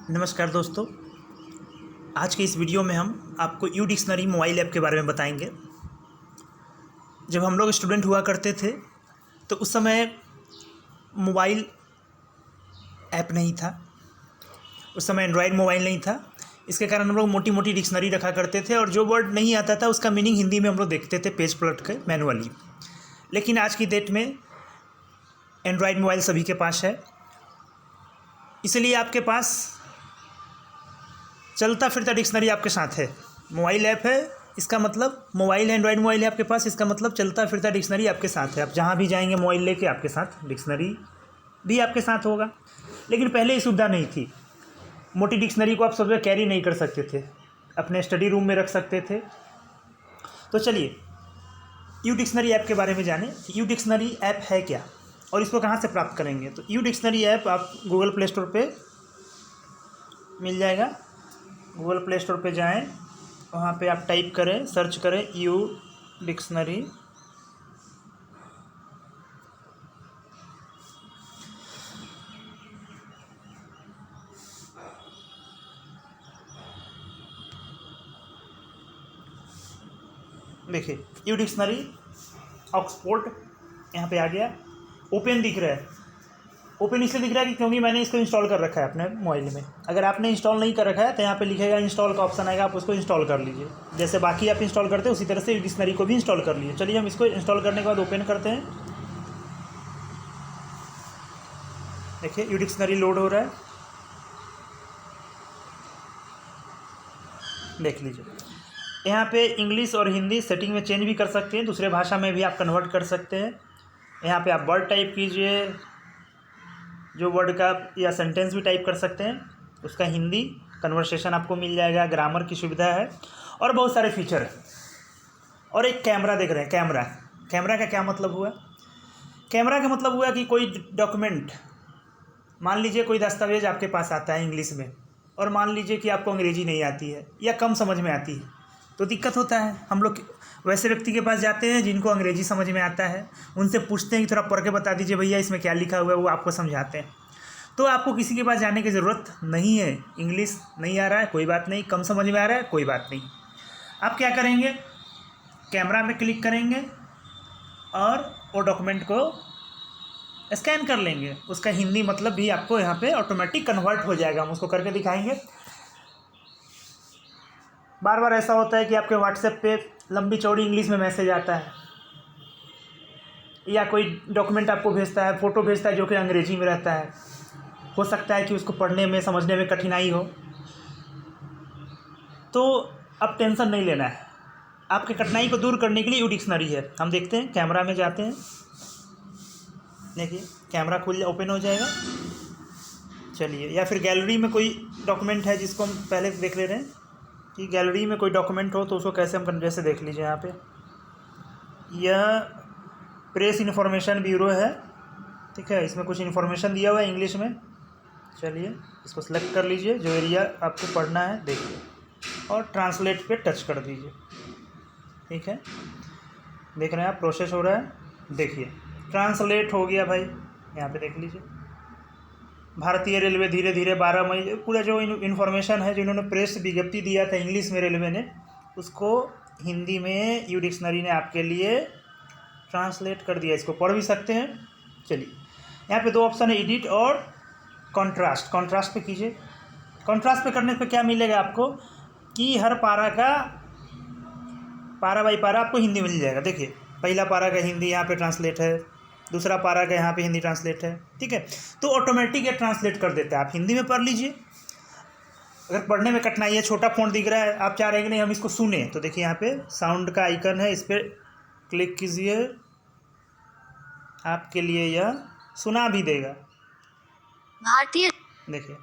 नमस्कार दोस्तों। आज के इस वीडियो में हम आपको यू डिक्शनरी मोबाइल ऐप के बारे में बताएंगे। जब हम लोग स्टूडेंट हुआ करते थे तो उस समय मोबाइल ऐप नहीं था, उस समय एंड्रॉयड मोबाइल नहीं था। इसके कारण हम लोग मोटी मोटी डिक्शनरी रखा करते थे और जो वर्ड नहीं आता था उसका मीनिंग हिंदी में हम लोग देखते थे पेज पलट के मैनुअली। लेकिन आज की डेट में एंड्रॉयड मोबाइल सभी के पास है, इसलिए आपके पास चलता फिरता डिक्शनरी आपके साथ है। मोबाइल ऐप है, इसका मतलब मोबाइल है, एंड्रॉयड मोबाइल है आपके पास, इसका मतलब चलता फिरता डिक्शनरी आपके साथ है। आप जहाँ भी जाएंगे मोबाइल लेके आपके साथ डिक्शनरी भी आपके साथ होगा। लेकिन पहले ये सुविधा नहीं थी। मोटी डिक्शनरी को आप सब जगह कैरी नहीं कर सकते थे, अपने स्टडी रूम में रख सकते थे। तो चलिए यू डिक्शनरी ऐप के बारे में जानें। यू डिक्शनरी ऐप है क्या और इसको कहाँ से प्राप्त करेंगे। तो यू डिक्शनरी ऐप आप गूगल प्ले स्टोर पे मिल जाएगा। गूगल प्ले स्टोर पे जाएं, वहाँ पे आप टाइप करें, सर्च करें यू डिक्शनरी। देखिए यू डिक्शनरी ऑक्सफोर्ड यहाँ पे आ गया। ओपन दिख रहा है। ओपन इसलिए दिख रहा है कि क्योंकि मैंने इसको इंस्टॉल कर रखा है अपने मोबाइल में। अगर आपने इंस्टॉल नहीं कर रखा है तो यहाँ पे लिखेगा इंस्टॉल का ऑप्शन आएगा, आप उसको इंस्टॉल कर लीजिए। जैसे बाकी आप इंस्टॉल करते हैं उसी तरह से डिक्शनरी को भी इंस्टॉल कर लीजिए। चलिए हम इसको इंस्टॉल करने के बाद ओपन करते हैं। देखिए यू डिक्शनरी लोड हो रहा है, देख लीजिए। यहाँ पे इंग्लिश और हिंदी सेटिंग में चेंज भी कर सकते हैं, दूसरे भाषा में भी आप कन्वर्ट कर सकते हैं। यहाँ पे आप वर्ड टाइप कीजिए, जो वर्ड का या सेंटेंस भी टाइप कर सकते हैं, उसका हिंदी कन्वर्सेशन आपको मिल जाएगा। ग्रामर की सुविधा है और बहुत सारे फीचर है। और एक कैमरा देख रहे हैं। कैमरा का क्या मतलब हुआ। कैमरा का मतलब हुआ कि कोई डॉक्यूमेंट, मान लीजिए कोई दस्तावेज आपके पास आता है इंग्लिश में और मान लीजिए कि आपको अंग्रेजी नहीं आती है या कम समझ में आती है, तो दिक्कत होता है। हम लोग वैसे व्यक्ति के पास जाते हैं जिनको अंग्रेजी समझ में आता है, उनसे पूछते हैं कि थोड़ा पढ़ के बता दीजिए भैया इसमें क्या लिखा हुआ है, वो आपको समझाते हैं। तो आपको किसी के पास जाने की ज़रूरत नहीं है। इंग्लिश नहीं आ रहा है कोई बात नहीं, कम समझ में आ रहा है कोई बात नहीं, आप क्या करेंगे, कैमरा में क्लिक करेंगे और वो डॉक्यूमेंट को स्कैन कर लेंगे। उसका हिंदी मतलब भी आपको यहाँ पे ऑटोमेटिक कन्वर्ट हो जाएगा। हम उसको करके दिखाएंगे। बार बार ऐसा होता है कि आपके व्हाट्सएप पे लंबी चौड़ी इंग्लिश में मैसेज आता है या कोई डॉक्यूमेंट आपको भेजता है, फ़ोटो भेजता है जो कि अंग्रेजी में रहता है। हो सकता है कि उसको पढ़ने में समझने में कठिनाई हो, तो अब टेंशन नहीं लेना है। आपकी कठिनाई को दूर करने के लिए यू डिक्शनरी है। हम देखते हैं, कैमरा में जाते हैं। देखिए कैमरा खुल ओपन हो जाएगा। चलिए, या फिर गैलरी में कोई डॉक्यूमेंट है जिसको हम पहले देख ले रहे हैं कि गैलरी में कोई डॉक्यूमेंट हो तो उसको कैसे हम, जैसे देख लीजिए यहाँ पे यह प्रेस इन्फॉर्मेशन ब्यूरो है, ठीक है। इसमें कुछ इन्फॉर्मेशन दिया हुआ है इंग्लिश में। चलिए इसको सेलेक्ट कर लीजिए, जो एरिया आपको पढ़ना है देखिए, और ट्रांसलेट पे टच कर दीजिए, ठीक है। देख रहे हैं आप, प्रोसेस हो रहा है। देखिए ट्रांसलेट हो गया भाई, यहाँ पे देख लीजिए। भारतीय रेलवे धीरे धीरे 12 मई, पूरा जो इन्फॉर्मेशन है जो इन्होंने प्रेस विज्ञप्ति दिया था इंग्लिश में रेलवे ने, उसको हिंदी में यू डिक्शनरी ने आपके लिए ट्रांसलेट कर दिया। इसको पढ़ भी सकते हैं। चलिए यहाँ पे दो ऑप्शन है, एडिट और कॉन्ट्रास्ट। कॉन्ट्रास्ट पे कीजिए। कॉन्ट्रास्ट पे करने पे क्या मिलेगा आपको कि हर पारा का पारा बाई पारा आपको हिंदी मिल जाएगा। देखिए पहला पारा का हिंदी यहाँ पे ट्रांसलेट है, दूसरा पारा का यहाँ पे हिंदी ट्रांसलेट है, ठीक है। तो ऑटोमेटिक ये ट्रांसलेट कर देता है। आप हिंदी में पढ़ लीजिए। अगर पढ़ने में कठिनाई है, छोटा फ़ॉन्ट दिख रहा है, आप चाह रहे हैं कि नहीं हम इसको सुने, तो देखिए यहाँ पे साउंड का आइकन है, इस पर क्लिक कीजिए, आपके लिए यह सुना भी देगा। भारतीय देखिए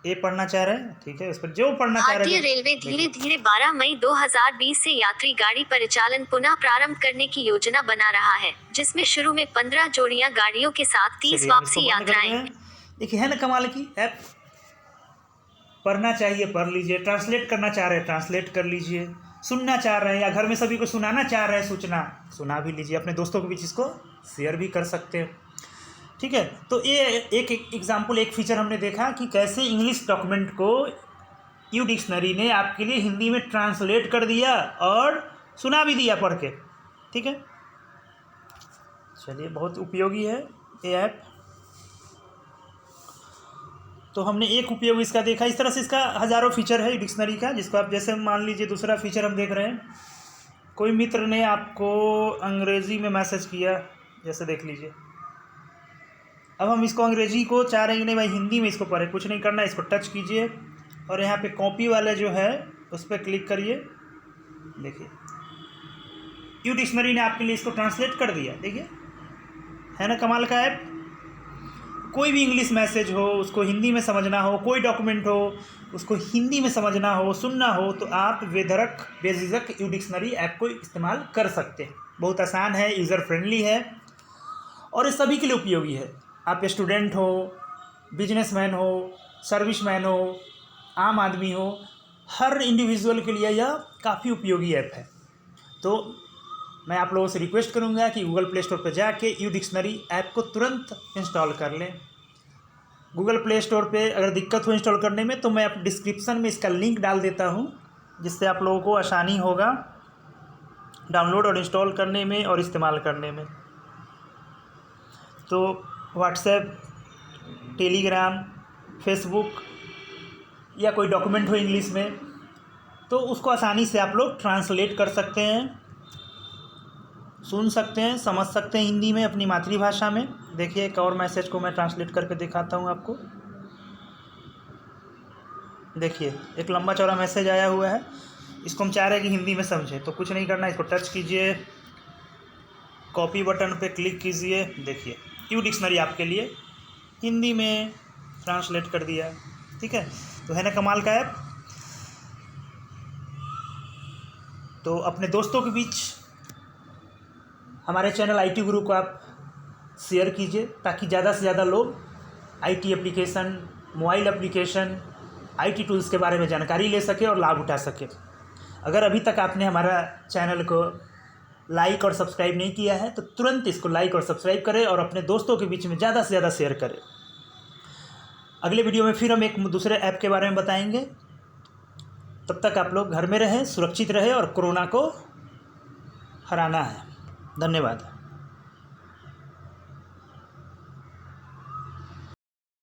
ये पढ़ना चाह रहे हैं, ठीक है, इस पर जो पढ़ना चाह रहे भारतीय हैं। रेलवे धीरे धीरे 12 मई 2020 से यात्री गाड़ी परिचालन पुनः प्रारंभ करने की योजना बना रहा है, जिसमें शुरू में 15 जोड़ियां गाड़ियों के साथ 30 वापसी यात्राएं। देखिए है ना कमाल की ऐप। पढ़ना चाहिए पढ़ लीजिए, ट्रांसलेट करना चाह रहे हैं ट्रांसलेट कर लीजिए, सुनना चाह रहे हैं या घर में सभी को सुनाना चाह रहे हैं सूचना, सुना भी लीजिए। अपने दोस्तों के बीच इसको शेयर भी कर सकते हैं, ठीक है। तो ये एक एग्जाम्पल, एक फीचर हमने देखा कि कैसे इंग्लिश डॉक्यूमेंट को यू डिक्शनरी ने आपके लिए हिंदी में ट्रांसलेट कर दिया और सुना भी दिया पढ़ के, ठीक है। चलिए, बहुत उपयोगी है ये ऐप। तो हमने एक उपयोग इसका देखा। इस तरह से इसका हज़ारों फीचर है डिक्शनरी का, जिसको आप जैसे मान लीजिए दूसरा फीचर हम देख रहे हैं, कोई मित्र ने आपको अंग्रेज़ी में मैसेज किया, जैसे देख लीजिए। अब हम इसको अंग्रेज़ी को चाह रहे हैं कि नहीं भाई हिंदी में इसको पढ़े, कुछ नहीं करना, इसको टच कीजिए और यहाँ पे कॉपी वाले जो है उस पर क्लिक करिए। देखिए यू डिक्शनरी ने आपके लिए इसको ट्रांसलेट कर दिया। देखिए, है ना कमाल का ऐप। कोई भी इंग्लिश मैसेज हो, उसको हिंदी में समझना हो, कोई डॉक्यूमेंट हो उसको हिंदी में समझना हो, सुनना हो, तो आप बेधड़क बेझिझक यू डिक्शनरी ऐप को इस्तेमाल कर सकते हैं। बहुत आसान है, यूज़र फ्रेंडली है और ये सभी के लिए उपयोगी है। आप स्टूडेंट हो, बिजनेसमैन हो, सर्विसमैन हो, आम आदमी हो, हर इंडिविजुअल के लिए यह काफ़ी उपयोगी ऐप है। तो मैं आप लोगों से रिक्वेस्ट करूंगा कि गूगल प्ले स्टोर पर जाके यू डिक्शनरी ऐप को तुरंत इंस्टॉल कर लें। गूगल प्ले स्टोर पे अगर दिक्कत हो इंस्टॉल करने में तो मैं आप डिस्क्रिप्शन में इसका लिंक डाल देता हूं, जिससे आप लोगों को आसानी होगा डाउनलोड और इंस्टॉल करने में और इस्तेमाल करने में। तो व्हाट्सएप, टेलीग्राम, फेसबुक या कोई डॉक्यूमेंट हो इंग्लिश में तो उसको आसानी से आप लोग ट्रांसलेट कर सकते हैं, सुन सकते हैं, समझ सकते हैं हिंदी में अपनी मातृभाषा में। देखिए एक और मैसेज को मैं ट्रांसलेट करके दिखाता हूं आपको। देखिए एक लंबा चौड़ा मैसेज आया हुआ है, इसको हम चाह रहे हैं कि हिंदी में समझें। तो कुछ नहीं करना, इसको टच कीजिए, कॉपी बटन पे क्लिक कीजिए। देखिए यू डिक्शनरी आपके लिए हिंदी में ट्रांसलेट कर दिया, ठीक है। तो है ना कमाल का ऐप। तो अपने दोस्तों के बीच हमारे चैनल IT गुरु को आप शेयर कीजिए, ताकि ज़्यादा से ज़्यादा लोग IT application, mobile application, IT tools के बारे में जानकारी ले सके और लाभ उठा सके। अगर अभी तक आपने हमारा चैनल को लाइक और सब्सक्राइब नहीं किया है तो तुरंत इसको लाइक और सब्सक्राइब करें और अपने दोस्तों के बीच में ज़्यादा से ज़्यादा शेयर करें। अगले वीडियो में फिर हम एक दूसरे ऐप के बारे में बताएंगे। तब तक आप लोग घर में रहें, सुरक्षित रहें और कोरोना को हराना है। धन्यवाद।